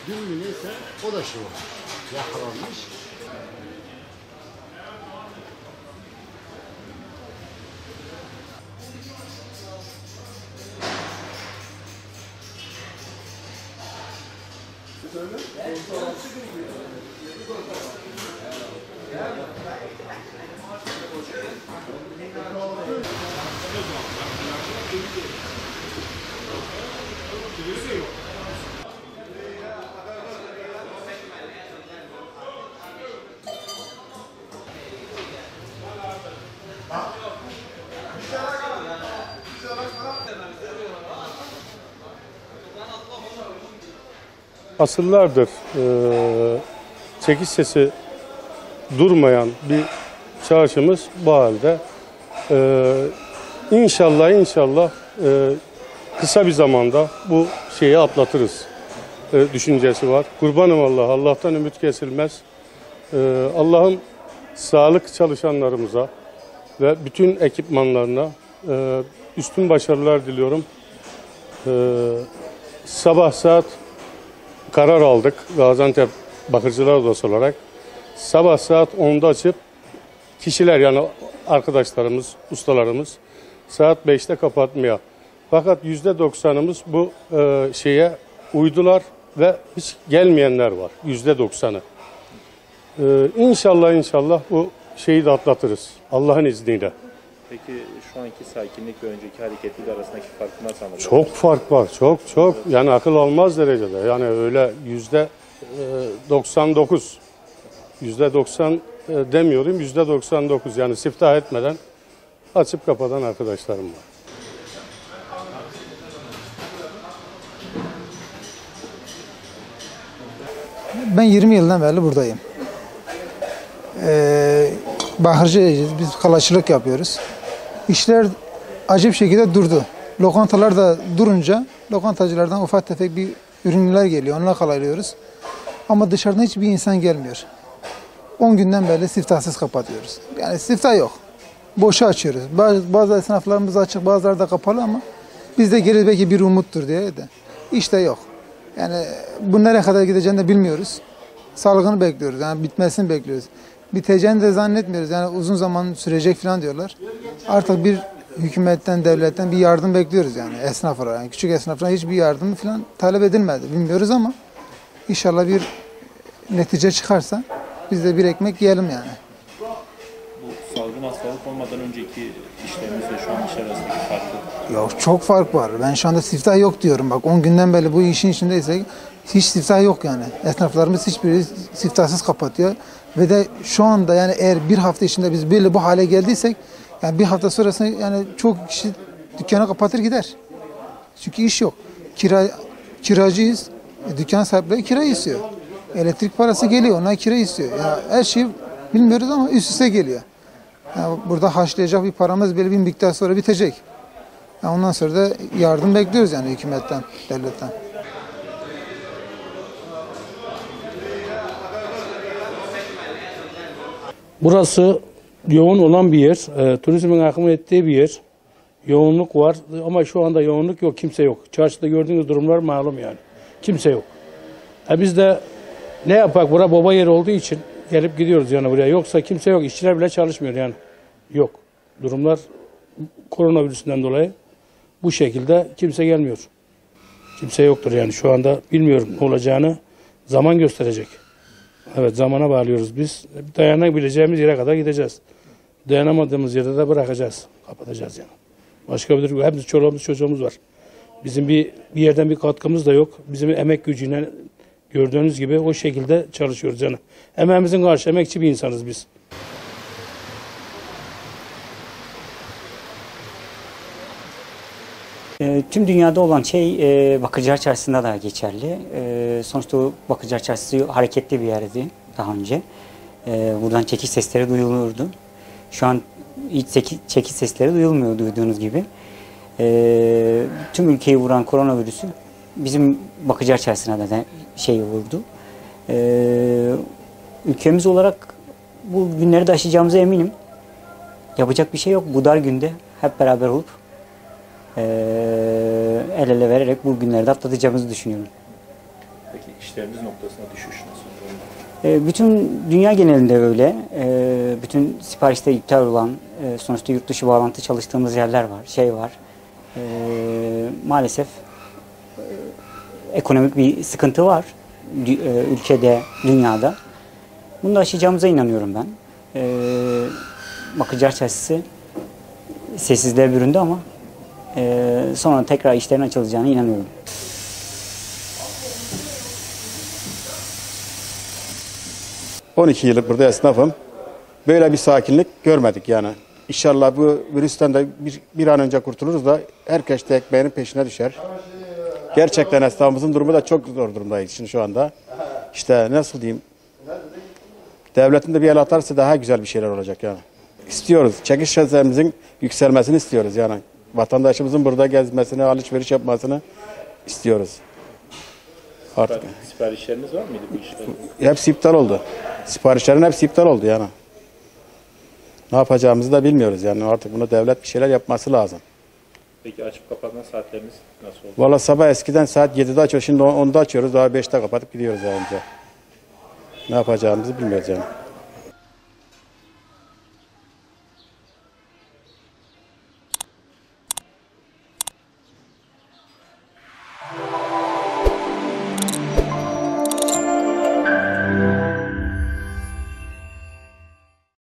Dün mü neyse o da şey olmuş. Yakalanmış. Asırlardır çekiş sesi durmayan bir çarşımız bu halde. İnşallah kısa bir zamanda bu şeyi atlatırız düşüncesi var. Kurbanım Allah, Allah'tan ümit kesilmez. Allah'ım sağlık çalışanlarımıza ve bütün ekipmanlarına üstün başarılar diliyorum. Sabah saat karar aldık Gaziantep Bakırcılar Odası olarak. Sabah saat 10'da açıp kişiler yani arkadaşlarımız, ustalarımız saat 5'te kapatmaya. Fakat %90'ımız bu şeye uydular ve hiç gelmeyenler var. %90'ı. İnşallah bu şeyi de atlatırız Allah'ın izniyle. Peki şu anki sakinlik ve önceki hareketlilik arasındaki farkı nasıl anlatıyorsunuz? Çok fark var, çok. Yani akıl almaz derecede. Yani öyle %99, %90 demiyorum, %99. Yani siftah etmeden açıp kapatan arkadaşlarım var. Ben 20 yıldan beri buradayım. Bakırcıyız, biz kalaşçılık yapıyoruz. İşler acayip şekilde durdu. Lokantalar da durunca lokantacılardan ufak tefek bir ürünler geliyor, onunla kalaylıyoruz. Ama dışarıdan hiçbir insan gelmiyor. 10 günden beri siftahsız kapatıyoruz. Yani siftah yok. Boşa açıyoruz. Bazı esnaflarımız açık, bazıları da kapalı ama biz de geri belki bir umuttur diye de. İşte yok. Yani bu nereye kadar gideceğini de bilmiyoruz. Salgını bekliyoruz. Yani bitmesini bekliyoruz. Biteceğini de zannetmiyoruz. Yani uzun zaman sürecek falan diyorlar. Artık bir hükümetten, devletten bir yardım bekliyoruz yani esnaf olarak. Yani küçük esnaflara hiçbir yardım falan talep edilmedi. Bilmiyoruz ama inşallah bir netice çıkarsa biz de bir ekmek yiyelim yani. Bu salgın hastalık olmadan önceki işlerimizle şu an iş arasındaki farkı? Yok, çok fark var. Ben şu anda siftah yok diyorum. Bak 10 günden beri bu işin içindeysek hiç siftah yok yani. Esnaflarımız hiçbiri siftahsız kapatıyor. Ve de şu anda yani eğer bir hafta içinde biz böyle bu hale geldiysek yani bir hafta sonrasında yani çok kişi dükkanı kapatır gider. Çünkü iş yok. Kiracıyız. Dükkan sahipleri kira istiyor. Elektrik parası geliyor. Onlar kira istiyor. Yani her şeyi bilmiyoruz ama üst üste geliyor. Yani burada haşlayacak bir paramız belli bir miktar sonra bitecek. Yani ondan sonra da yardım bekliyoruz yani hükümetten, devletten. Burası yoğun olan bir yer. Turizmin akım ettiği bir yer. Yoğunluk var ama şu anda yoğunluk yok, kimse yok. Çarşıda gördüğünüz durumlar malum yani. Kimse yok. Biz de ne yapak? Bura baba yeri olduğu için gelip gidiyoruz yani buraya. Yoksa kimse yok. İşçiler bile çalışmıyor yani. Yok. Durumlar koronavirüsünden dolayı bu şekilde kimse gelmiyor. Kimse yoktur yani şu anda bilmiyorum ne olacağını zaman gösterecek. Evet zamana bağlıyoruz biz. Dayanabileceğimiz yere kadar gideceğiz. Dayanamadığımız yerde de bırakacağız. Kapatacağız yani. Başka bir hepimiz çoluğumuz çocuğumuz var. Bizim bir yerden bir katkımız da yok. Bizim emek gücüyle gördüğünüz gibi o şekilde çalışıyoruz yani. Emeğimizin karşı emekçi bir insanız biz. Tüm dünyada olan şey Bakırcılar Çarşısı'nda da geçerli. Sonuçta o Bakırcılar Çarşısı hareketli bir yerdi daha önce. Buradan çekiş sesleri duyulurdu. Şu an hiç çekiş sesleri duyulmuyor duyduğunuz gibi. Tüm ülkeyi vuran koronavirüsü bizim Bakırcılar Çarşısı'na da vurdu. Ülkemiz olarak bu günleri de aşacağımıza eminim. Yapacak bir şey yok. Bu dar günde hep beraber olup el ele vererek bu günleri de atlatacağımızı düşünüyorum. Peki işleriniz noktasında düşüş nasıl? Bütün dünya genelinde öyle. Bütün siparişte iptal olan, sonuçta yurt dışı bağlantı çalıştığımız yerler var, maalesef ekonomik bir sıkıntı var ülkede, dünyada. Bunu da aşacağımıza inanıyorum ben. Bakırcılar Çarşısı sessizliğe büründü ama sonra tekrar işlerin açılacağına inanıyorum. – 12 yıllık burada esnafım. Böyle bir sakinlik görmedik yani. İnşallah bu virüsten de bir an önce kurtuluruz da herkes de ekmeğinin peşine düşer. Gerçekten esnafımızın durumu da çok zor durumdayız şimdi şu anda. İşte nasıl diyeyim, devletin de bir el atarsa daha güzel bir şeyler olacak yani. İstiyoruz, çekiş şeserimizin yükselmesini istiyoruz yani. Vatandaşımızın burada gezmesini, alışveriş yapmasını istiyoruz. Artık. Siparişleriniz var mıydı bu işlerde? Hepsi iptal oldu. Siparişlerin hepsi iptal oldu yani. Ne yapacağımızı da bilmiyoruz yani. Artık buna devlet bir şeyler yapması lazım. Peki açıp kapatma saatleriniz nasıl oldu? Valla sabah eskiden saat 7'de açıyoruz. Şimdi 10'da açıyoruz. Daha 5'te kapatıp gidiyoruz yani. Ne yapacağımızı bilmiyoruz yani.